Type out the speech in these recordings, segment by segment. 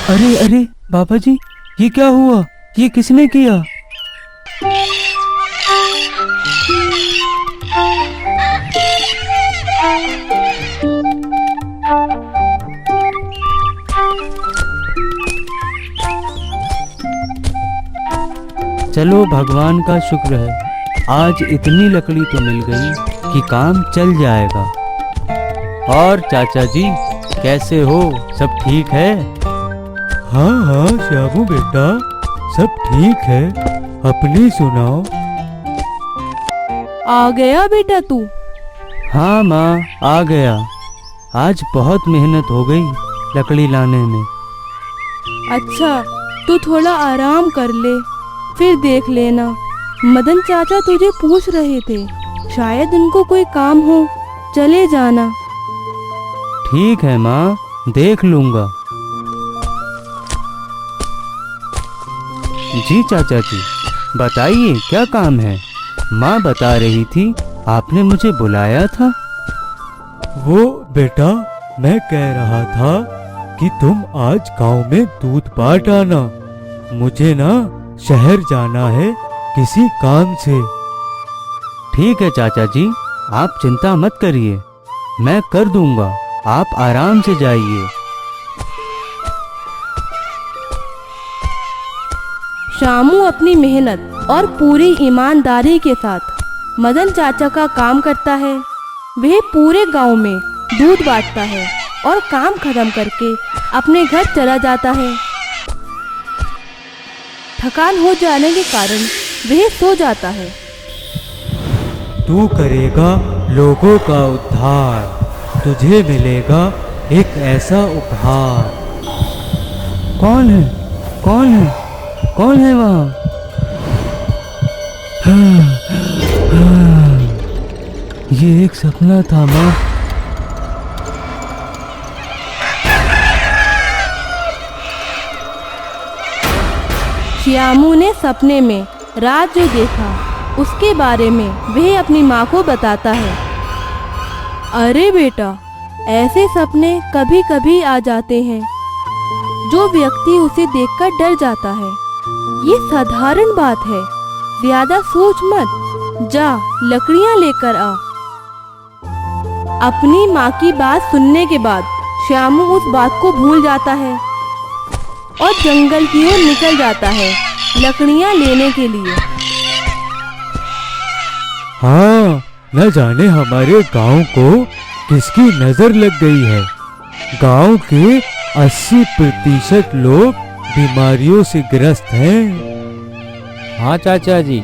अरे अरे बाबा जी, ये क्या हुआ? ये किसने किया? चलो भगवान का शुक्र है, आज इतनी लकड़ी तो मिल गई कि काम चल जाएगा। और चाचा जी कैसे हो? सब ठीक है? हाँ हाँ श्यामू बेटा, सब ठीक है। अपनी सुनाओ। आ गया बेटा तू? हाँ माँ, आ गया। आज बहुत मेहनत हो गई लकड़ी लाने में। अच्छा, तू थोड़ा आराम कर ले, फिर देख लेना। मदन चाचा तुझे पूछ रहे थे, शायद उनको कोई काम हो, चले जाना। ठीक है माँ, देख लूँगा। जी चाचा जी, बताइए क्या काम है? माँ बता रही थी आपने मुझे बुलाया था। वो बेटा, मैं कह रहा था कि तुम आज गांव में दूध बाट आना। मुझे ना शहर जाना है किसी काम से। ठीक है चाचा जी, आप चिंता मत करिए, मैं कर दूंगा। आप आराम से जाइए। शामू अपनी मेहनत और पूरी ईमानदारी के साथ मदन चाचा का काम करता है। वह पूरे गांव में दूध बांटता है और काम खत्म करके अपने घर चला जाता है। थकान हो जाने के कारण वह सो जाता है। तू करेगा लोगों का उद्धार, तुझे मिलेगा एक ऐसा उपहार। कौन है? कौन है? कौन है वहाँ? ये एक सपना था माँ। श्यामू ने सपने में रात जो देखा उसके बारे में वह अपनी माँ को बताता है। अरे बेटा, ऐसे सपने कभी कभी आ जाते हैं। जो व्यक्ति उसे देखकर डर जाता है, ये साधारण बात है। ज्यादा सोच मत, जा लकड़ियां लेकर आ। अपनी माँ की बात सुनने के बाद श्यामू उस बात को भूल जाता है और जंगल की ओर निकल जाता है लकड़ियां लेने के लिए। हाँ, न जाने हमारे गांव को किसकी नजर लग गई है। गांव के 80% लोग बीमारियों से ग्रस्त हैं। हाँ चाचा जी,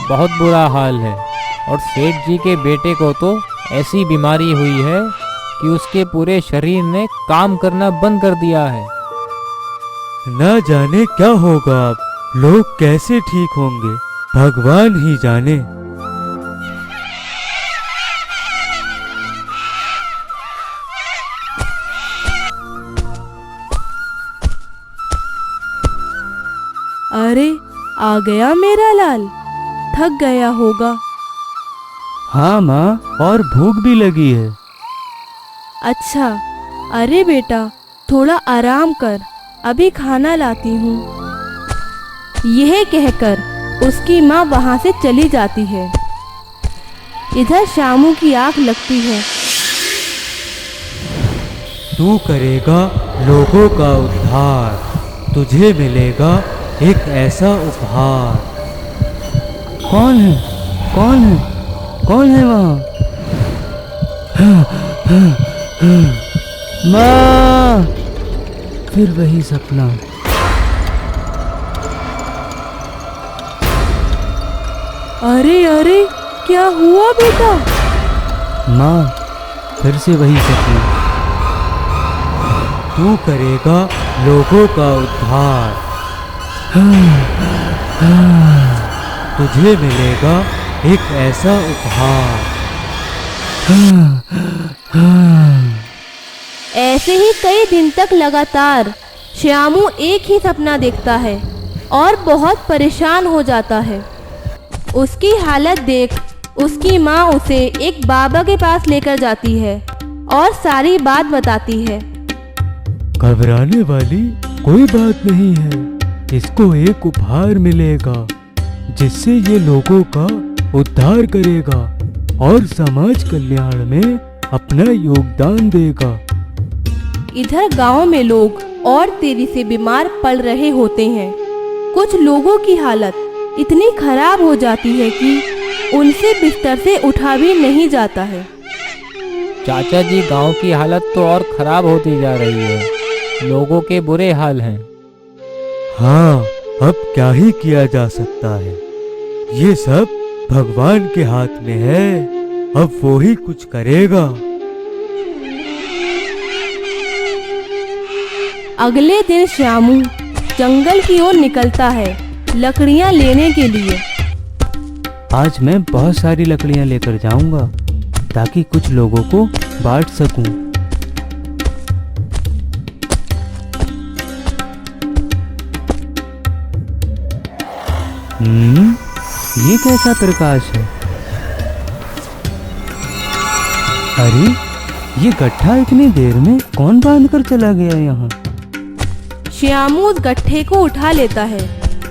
बहुत बुरा हाल है। और सेठ जी के बेटे को तो ऐसी बीमारी हुई है कि उसके पूरे शरीर ने काम करना बंद कर दिया है। न जाने क्या होगा, अब लोग कैसे ठीक होंगे, भगवान ही जाने। अरे, आ गया मेरा लाल, थक गया होगा। हाँ माँ, और भूख भी लगी है। अच्छा, अरे बेटा, थोड़ा आराम कर, अभी खाना लाती हूँ। यह कहकर उसकी माँ वहाँ से चली जाती है। इधर शामू की आँख लगती है। तू करेगा लोगों का उद्धार, तुझे मिलेगा एक ऐसा उपहार। कौन है? कौन है? कौन है वहाँ? माँ, फिर वही सपना। अरे अरे, क्या हुआ बेटा? माँ, फिर से वही सपना। तू करेगा लोगों का उद्धार, तुझे मिलेगा एक ऐसा उपहार। ऐसे ही कई दिन तक लगातार श्यामू एक ही सपना देखता है और बहुत परेशान हो जाता है। उसकी हालत देख उसकी माँ उसे एक बाबा के पास लेकर जाती है और सारी बात बताती है। घबराने वाली कोई बात नहीं है, इसको एक उपहार मिलेगा जिससे ये लोगों का उद्धार करेगा और समाज कल्याण में अपना योगदान देगा। इधर गांव में लोग और तेजी से बीमार पड़ रहे होते हैं। कुछ लोगों की हालत इतनी खराब हो जाती है कि उनसे बिस्तर से उठा भी नहीं जाता है। चाचा जी, गांव की हालत तो और खराब होती जा रही है। लोगों के बुरे हाल हैं। हाँ, अब क्या ही किया जा सकता है, ये सब भगवान के हाथ में है, अब वो ही कुछ करेगा। अगले दिन श्यामू जंगल की ओर निकलता है लकड़ियां लेने के लिए। आज मैं बहुत सारी लकड़ियां लेकर जाऊंगा ताकि कुछ लोगों को बांट सकूं। ये कैसा प्रकाश है? अरे, ये गट्ठा इतनी देर में कौन बांध कर चला गया यहाँ? श्यामू उस गट्ठे को उठा लेता है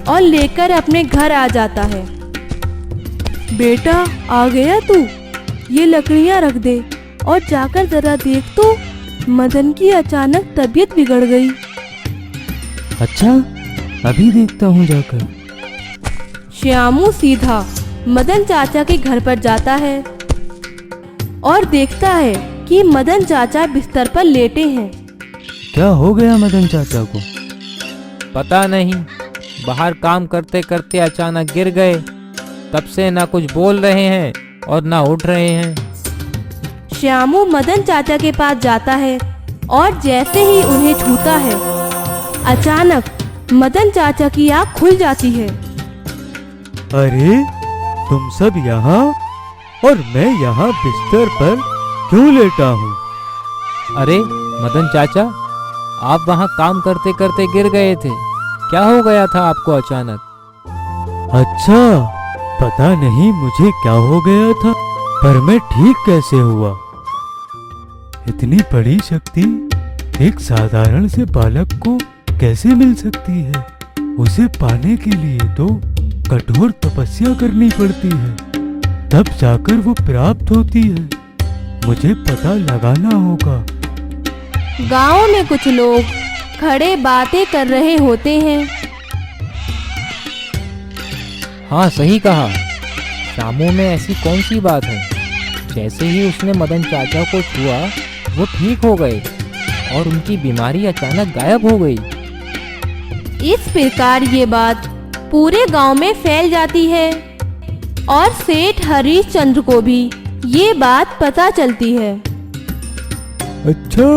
और लेकर अपने घर आ जाता है। बेटा, आ गया तू? ये लकड़ियां रख दे और जाकर जरा देख तो मदन की अचानक तबीयत बिगड़ गई। अच्छा, अभी देखता हूँ जाकर। श्यामू सीधा मदन चाचा के घर पर जाता है और देखता है कि मदन चाचा बिस्तर पर लेटे हैं। क्या हो गया मदन चाचा को? पता नहीं, बाहर काम करते करते अचानक गिर गए। तब से ना कुछ बोल रहे हैं और ना उठ रहे हैं। श्यामू मदन चाचा के पास जाता है और जैसे ही उन्हें छूता है, अचानक मदन चाचा की आँख खुल जाती है। अरे, तुम सब यहाँ और मैं यहाँ बिस्तर पर क्यों लेटा हूँ? अरे मदन चाचा, आप वहाँ काम करते करते गिर गए थे। क्या हो गया था आपको अचानक? अच्छा, पता नहीं मुझे क्या हो गया था, पर मैं ठीक कैसे हुआ? इतनी बड़ी शक्ति एक साधारण से बालक को कैसे मिल सकती है? उसे पाने के लिए तो कठोर तपस्या करनी पड़ती है, तब जाकर वो प्राप्त होती है। मुझे पता लगाना होगा। गांव में कुछ लोग खड़े बातें कर रहे होते हैं। हाँ, सही कहा। शामू में ऐसी कौन सी बात है? जैसे ही उसने मदन चाचा को छुआ, वो ठीक हो गए और उनकी बीमारी अचानक गायब हो गई। इस प्रकार ये बात पूरे गांव में फैल जाती है और सेठ हरिश्चंद्र को भी ये बात पता चलती है। अच्छा,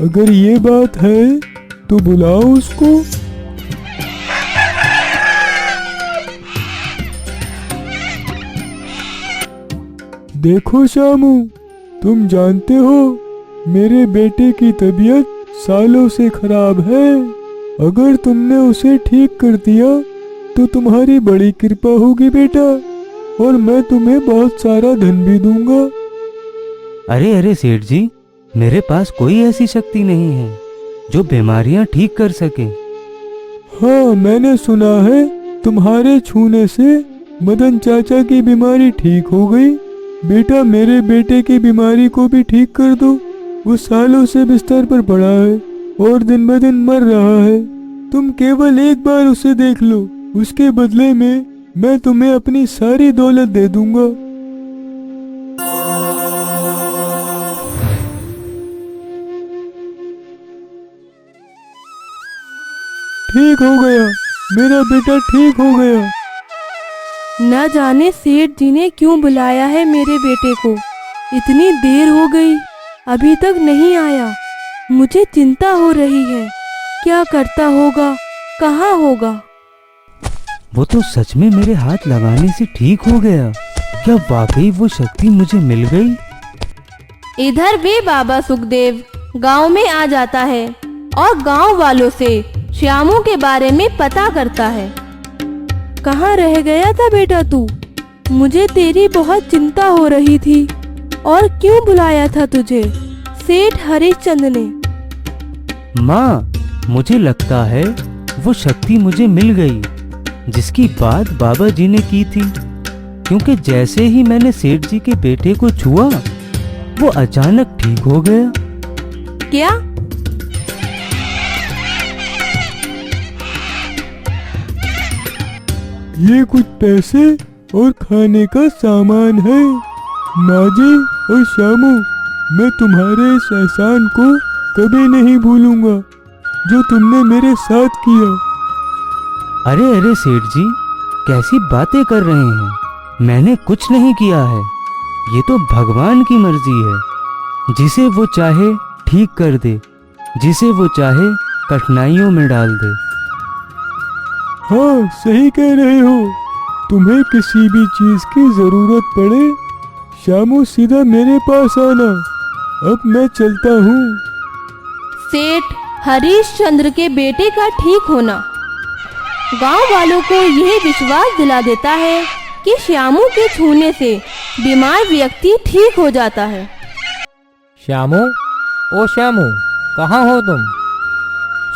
अगर ये बात है तो बुलाओ उसको। देखो श्यामू, तुम जानते हो मेरे बेटे की तबीयत सालों से खराब है। अगर तुमने उसे ठीक कर दिया तो तुम्हारी बड़ी कृपा होगी बेटा, और मैं तुम्हें बहुत सारा धन भी दूंगा। अरे अरे सेठ जी, मेरे पास कोई ऐसी शक्ति नहीं है जो बीमारियां ठीक कर सके। हाँ, मैंने सुना है तुम्हारे छूने से मदन चाचा की बीमारी ठीक हो गई। बेटा, मेरे बेटे की बीमारी को भी ठीक कर दो। वो सालों से बिस्तर पर पड़ा है और दिन ब दिन मर रहा है। तुम केवल एक बार उसे देख लो, उसके बदले में मैं तुम्हें अपनी सारी दौलत दे दूंगा। ठीक हो गया, मेरा बेटा ठीक हो गया। न जाने सेठ जी ने क्यों बुलाया है मेरे बेटे को। इतनी देर हो गई, अभी तक नहीं आया। मुझे चिंता हो रही है, क्या करता होगा, कहाँ होगा। वो तो सच में मेरे हाथ लगाने से ठीक हो गया। क्या वाकई वो शक्ति मुझे मिल गई? इधर वे बाबा सुखदेव गांव में आ जाता है और गांव वालों से श्यामू के बारे में पता करता है। कहाँ रह गया था बेटा तू? मुझे तेरी बहुत चिंता हो रही थी। और क्यों बुलाया था तुझे सेठ हरिश्चंद्र ने? माँ, मुझे लगता है वो शक्ति मुझे मिल गई जिसकी बात बाबा जी ने की थी, क्योंकि जैसे ही मैंने सेठ जी के बेटे को छुआ वो अचानक ठीक हो गया। क्या? ये कुछ पैसे और खाने का सामान है। माजी और श्यामू, मैं तुम्हारे इस एहसान को कभी नहीं भूलूंगा जो तुमने मेरे साथ किया। अरे अरे सेठ जी, कैसी बातें कर रहे हैं? मैंने कुछ नहीं किया है। ये तो भगवान की मर्जी है। जिसे वो चाहे ठीक कर दे, जिसे वो चाहे कठिनाइयों में डाल दे। हाँ, सही कह रहे हो। तुम्हें किसी भी चीज की जरूरत पड़े, श्यामू सीधा मेरे पास आना। अब मैं चलता हूँ। सेठ हरिश्चंद्र के बेटे का ठीक होना गांव वालों को यह विश्वास दिला देता है कि श्यामू के छूने से बीमार व्यक्ति ठीक हो जाता है। श्यामू, ओ श्यामू, कहाँ हो तुम?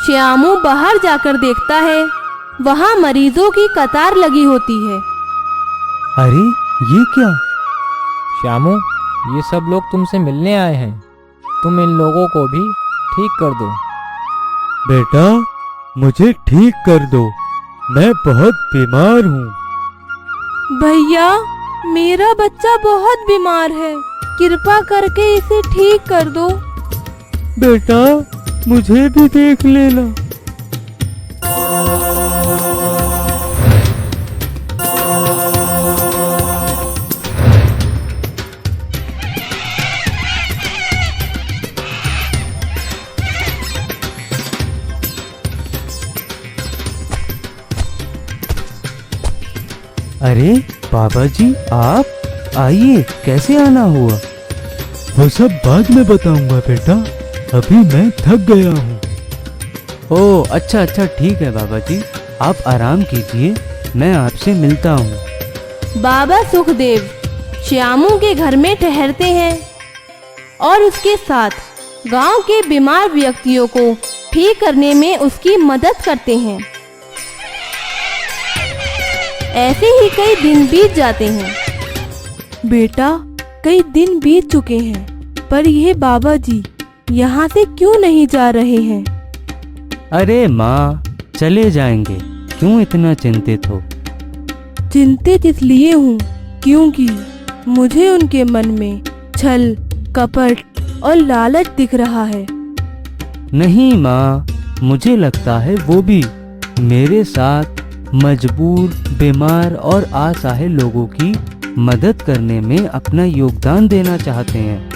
श्यामू बाहर जाकर देखता है, वहाँ मरीजों की कतार लगी होती है। अरे ये क्या? श्यामू, ये सब लोग तुमसे मिलने आए हैं। तुम इन लोगों को भी ठीक कर दो। बेटा, मुझे ठीक कर दो। मैं बहुत बीमार हूँ। भैया, मेरा बच्चा बहुत बीमार है, कृपा करके इसे ठीक कर दो। बेटा, मुझे भी देख लेना। अरे बाबा जी, आप आइए, कैसे आना हुआ? वो सब बाद में बताऊंगा बेटा, अभी मैं थक गया हूँ। ओह अच्छा अच्छा, ठीक है बाबा जी, आप आराम कीजिए, मैं आपसे मिलता हूँ। बाबा सुखदेव श्यामू के घर में ठहरते हैं और उसके साथ गांव के बीमार व्यक्तियों को ठीक करने में उसकी मदद करते हैं। ऐसे ही कई दिन बीत जाते हैं। बेटा, कई दिन बीत चुके हैं, पर यह बाबा जी यहाँ से क्यों नहीं जा रहे हैं? अरे माँ, चले जाएंगे, क्यों इतना चिंतित हो? चिंतित इसलिए हूँ क्योंकि मुझे उनके मन में छल, कपट और लालच दिख रहा है। नहीं माँ, मुझे लगता है वो भी मेरे साथ मजबूर, बीमार और असहाय लोगों की मदद करने में अपना योगदान देना चाहते हैं।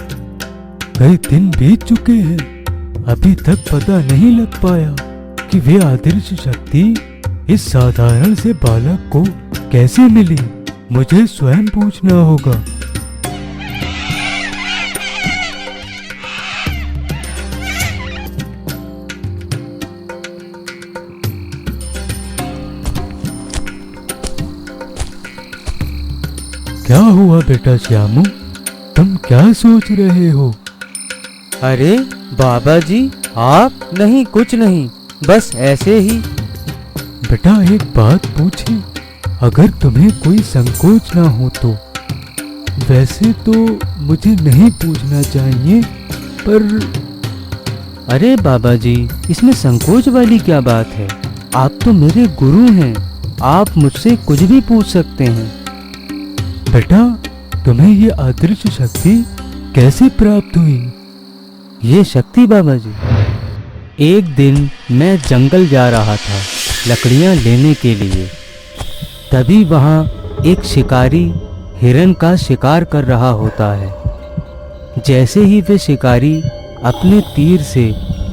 कई दिन बीत चुके हैं, अभी तक पता नहीं लग पाया कि वे अदृश्य शक्ति इस साधारण से बालक को कैसे मिली। मुझे स्वयं पूछना होगा। क्या हुआ बेटा श्यामू, तुम क्या सोच रहे हो? अरे बाबा जी, आप? नहीं, कुछ नहीं, बस ऐसे ही। बेटा, एक बात पूछी, अगर तुम्हें कोई संकोच ना हो तो? वैसे तो मुझे नहीं पूछना चाहिए, पर अरे बाबा जी, इसमें संकोच वाली क्या बात है? आप तो मेरे गुरु हैं, आप मुझसे कुछ भी पूछ सकते हैं। बेटा, तुम्हें ये अदृश्य शक्ति कैसे प्राप्त हुई? ये शक्ति बाबा जी, एक दिन मैं जंगल जा रहा था लकड़ियाँ लेने के लिए। तभी वहाँ एक शिकारी हिरन का शिकार कर रहा होता है। जैसे ही वे शिकारी अपने तीर से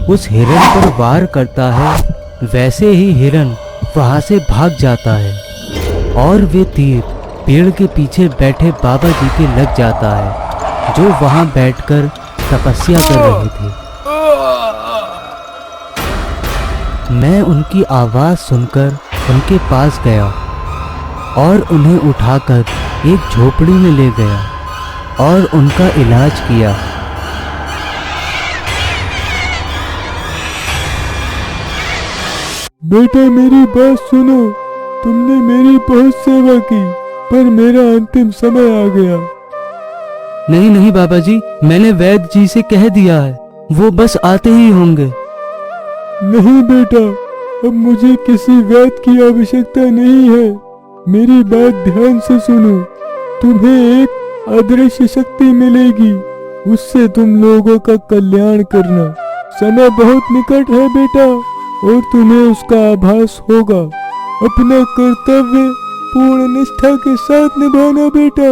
उस हिरन पर वार करता है, वैसे ही हिरन वहाँ से भाग जाता है और वे तीर पेड़ के पीछे बैठे बाबा जी के लग जाता है, जो वहां बैठकर तपस्या कर रहे थे। मैं उनकी आवाज सुनकर उनके पास गया और उन्हें उठाकर एक झोपड़ी में ले गया और उनका इलाज किया। बेटा मेरी बात सुनो, तुमने मेरी बहुत सेवा की, पर मेरा अंतिम समय आ गया। नहीं नहीं बाबा जी, मैंने वैद्य जी से कह दिया है, वो बस आते ही होंगे। नहीं बेटा, अब मुझे किसी वैद्य की आवश्यकता नहीं है। मेरी बात ध्यान से सुनो, तुम्हें एक अदृश्य शक्ति मिलेगी, उससे तुम लोगों का कल्याण करना। समय बहुत निकट है बेटा, और तुम्हें उसका आभास होगा। अपना कर्तव्य पूर्ण निष्ठा के साथ निभाना बेटा।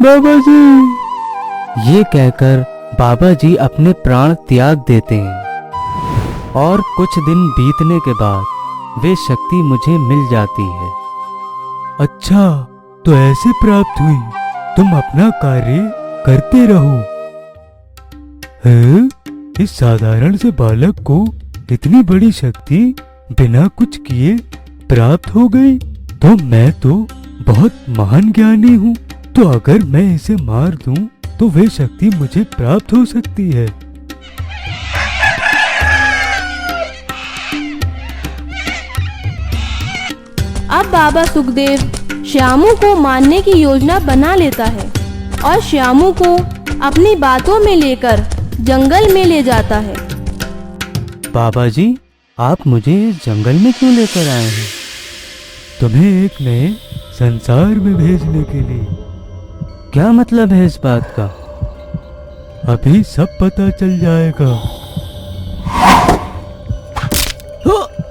बाबा जी। ये कहकर बाबा जी अपने प्राण त्याग देते हैं और कुछ दिन बीतने के बाद वे शक्ति मुझे मिल जाती है। अच्छा, तो ऐसे प्राप्त हुई, तुम अपना कार्य करते रहो। है? इस साधारण से बालक को इतनी बड़ी शक्ति बिना कुछ किए प्राप्त हो गई, तो मैं तो बहुत महान ज्ञानी हूँ। तो अगर मैं इसे मार दूं, तो वे शक्ति मुझे प्राप्त हो सकती है। अब बाबा सुखदेव श्यामू को मारने की योजना बना लेता है और श्यामू को अपनी बातों में लेकर जंगल में ले जाता है। बाबा जी, आप मुझे इस जंगल में क्यों लेकर आए हैं? तुम्हें एक नए संसार में भेजने के लिए। क्या मतलब है इस बात का? अभी सब पता चल जाएगा।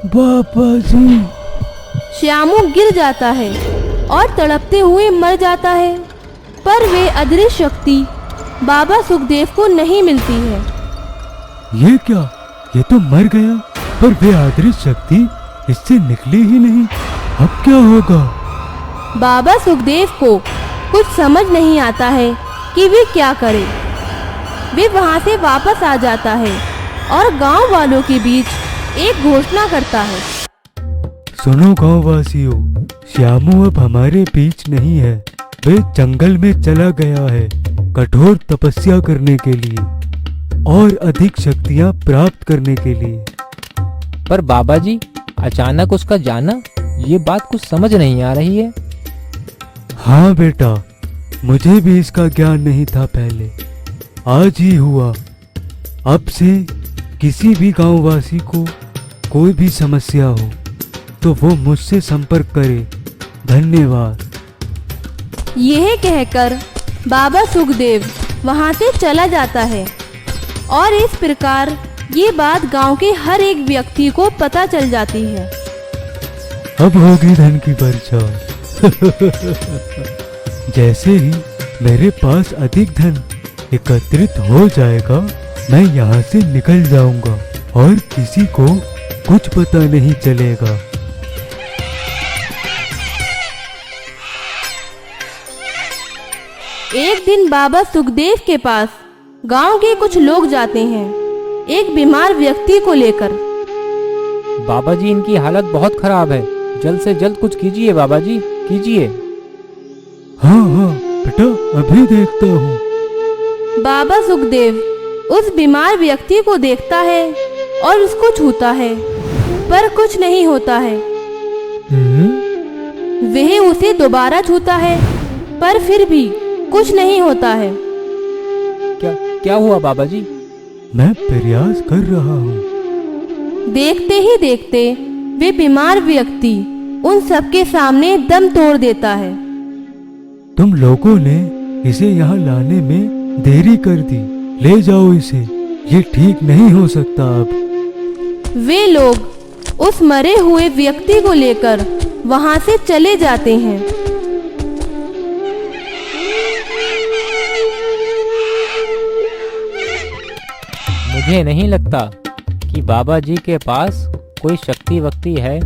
बाबा जी। श्यामू गिर जाता है और तड़पते हुए मर जाता है, पर वे अदृश्य शक्ति बाबा सुखदेव को नहीं मिलती है। ये क्या? ये तो मर गया, पर वे अदृश्य शक्ति इससे निकली ही नहीं। अब क्या होगा? बाबा सुखदेव को कुछ समझ नहीं आता है कि वे क्या करें। वे वहां से वापस आ जाता है और गांव वालों के बीच एक घोषणा करता है। सुनो गांव वासियों, श्यामू अब हमारे बीच नहीं है। वे जंगल में चला गया है कठोर तपस्या करने के लिए और अधिक शक्तियां प्राप्त करने के लिए। पर बाबा जी, अचानक उसका जाना, ये बात कुछ समझ नहीं आ रही है। हाँ बेटा, मुझे भी इसका ज्ञान नहीं था पहले, आज ही हुआ। अब से किसी भी गांववासी को कोई भी समस्या हो तो वो मुझसे संपर्क करे। धन्यवाद। यह कहकर बाबा सुखदेव वहां से चला जाता है और इस प्रकार ये बात गांव के हर एक व्यक्ति को पता चल जाती है। अब होगी धन की वर्षा। जैसे ही मेरे पास अधिक धन एकत्रित हो जाएगा, मैं यहाँ से निकल जाऊंगा और किसी को कुछ पता नहीं चलेगा। एक दिन बाबा सुखदेव के पास गांव के कुछ लोग जाते हैं एक बीमार व्यक्ति को लेकर। बाबा जी, इनकी हालत बहुत खराब है, जल्द से जल्द कुछ कीजिए बाबा जी, कीजिए। हाँ हाँ बेटा, अभी देखता हूँ। बाबा सुखदेव उस बीमार व्यक्ति को देखता है और उसको छूता है, पर कुछ नहीं होता है। वह उसे दोबारा छूता है, पर फिर भी कुछ नहीं होता है। क्या हुआ बाबा जी? मैं प्रयास कर रहा हूँ। देखते ही देखते वे बीमार व्यक्ति उन सबके सामने दम तोड़ देता है। तुम लोगों ने इसे यहाँ लाने में देरी कर दी, ले जाओ इसे, ये ठीक नहीं हो सकता अब। वे लोग उस मरे हुए व्यक्ति को लेकर वहां से चले जाते हैं। मुझे नहीं लगता कि बाबा जी के पास कोई शक्ति वक्ति है।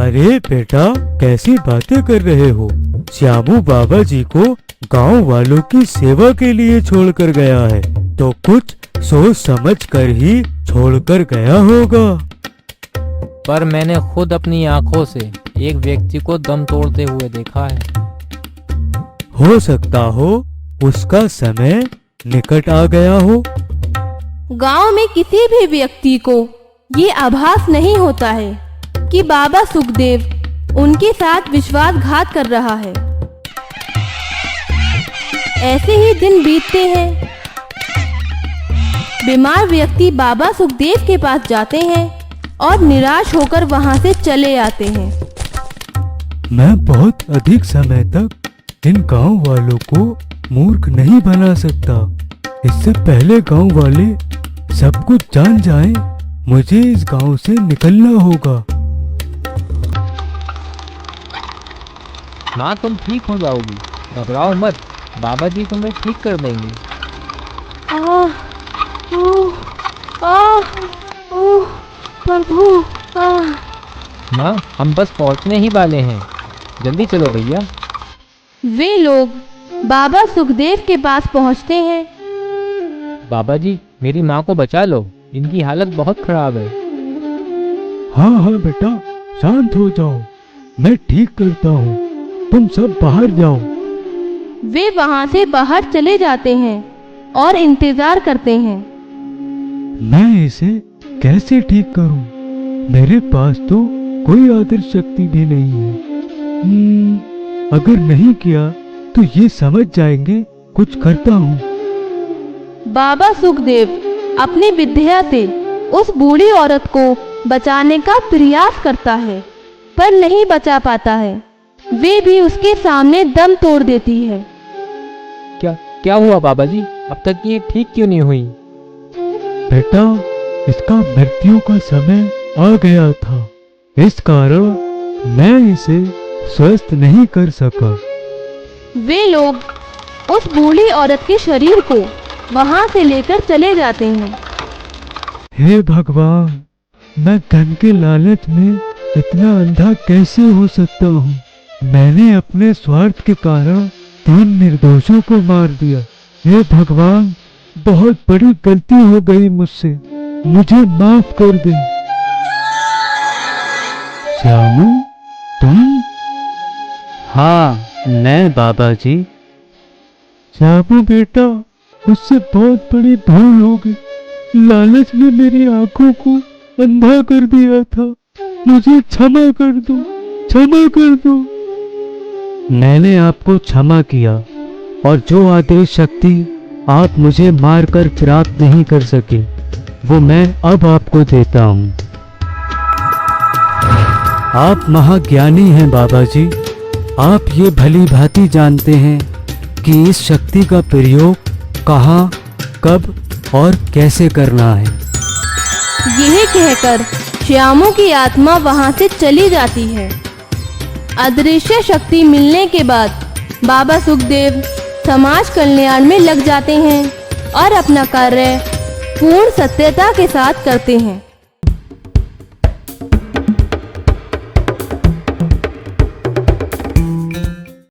अरे बेटा, कैसी बातें कर रहे हो? श्यामू बाबा जी को गांव वालों की सेवा के लिए छोड़कर गया है, तो कुछ सोच समझ कर ही छोड़कर गया होगा। पर मैंने खुद अपनी आंखों से एक व्यक्ति को दम तोड़ते हुए देखा है। हो सकता हो उसका समय निकट आ गया हो। गांव में किसी भी व्यक्ति को ये आभास नहीं होता है कि बाबा सुखदेव उनके साथ विश्वासघात कर रहा है। ऐसे ही दिन बीतते हैं। बीमार व्यक्ति बाबा सुखदेव के पास जाते हैं और निराश होकर वहां से चले आते हैं। मैं बहुत अधिक समय तक इन गांव वालों को मूर्ख नहीं बना सकता। इससे पहले गांव वाले सब कुछ जान जाएं, मुझे इस गांव से निकलना होगा। माँ, तुम ठीक हो जाओगी, घबराओ मत, बाबा जी तुम्हें ठीक कर देंगे। प्रभु, माँ, हम बस पहुँचने ही वाले हैं, जल्दी चलो भैया। वे लोग बाबा सुखदेव के पास पहुंचते हैं। बाबा जी, मेरी माँ को बचा लो, इनकी हालत बहुत खराब है। हाँ हाँ बेटा, शांत हो जाओ, मैं ठीक करता हूँ, तुम सब बाहर जाओ। वे वहां से बाहर चले जाते हैं और इंतजार करते हैं। मैं इसे कैसे ठीक करूं? मेरे पास तो कोई आदर्श शक्ति भी नहीं है। अगर नहीं किया तो ये समझ जाएंगे कुछ करता हूँ। बाबा सुखदेव अपनी विद्या से उस बूढ़ी औरत को बचाने का प्रयास करता है, पर नहीं बचा पाता है। वे भी उसके सामने दम तोड़ देती है। क्या हुआ बाबा जी? अब तक ये ठीक क्यों नहीं हुई? बेटा, इसका मृत्यु का समय आ गया था, इस कारण मैं इसे स्वस्थ नहीं कर सका। वे लोग उस बूढ़ी औरत के शरीर को वहां से लेकर चले जाते हैं। हे भगवान, मैं धन के लालच में इतना अंधा कैसे हो सकता हूँ? मैंने अपने स्वार्थ के कारण 3 निर्दोषों को मार दिया। हे भगवान, बहुत बड़ी गलती हो गई मुझसे, मुझे माफ कर दे। श्यामू, तुम? हाँ, मैं बाबा जी। श्यामू बेटा, मुझसे बहुत बड़ी भूल हो गई। लालच ने मेरी आंखों को अंधा कर दिया था। मुझे क्षमा कर दो, क्षमा कर दो। मैंने आपको क्षमा किया, और जो आदेश शक्ति आप मुझे मारकर प्राप्त नहीं कर सके, वो मैं अब आपको देता हूँ। आप महाज्ञानी हैं बाबा जी। आप ये भली भांति जानते हैं कि इस शक्ति का प्रयोग कहाँ, कब और कैसे करना है। यह कहकर श्यामू की आत्मा वहां से चली जाती है। अदृश्य शक्ति मिलने के बाद बाबा सुखदेव समाज कल्याण में लग जाते हैं और अपना कार्य पूर्ण सत्यता के साथ करते हैं।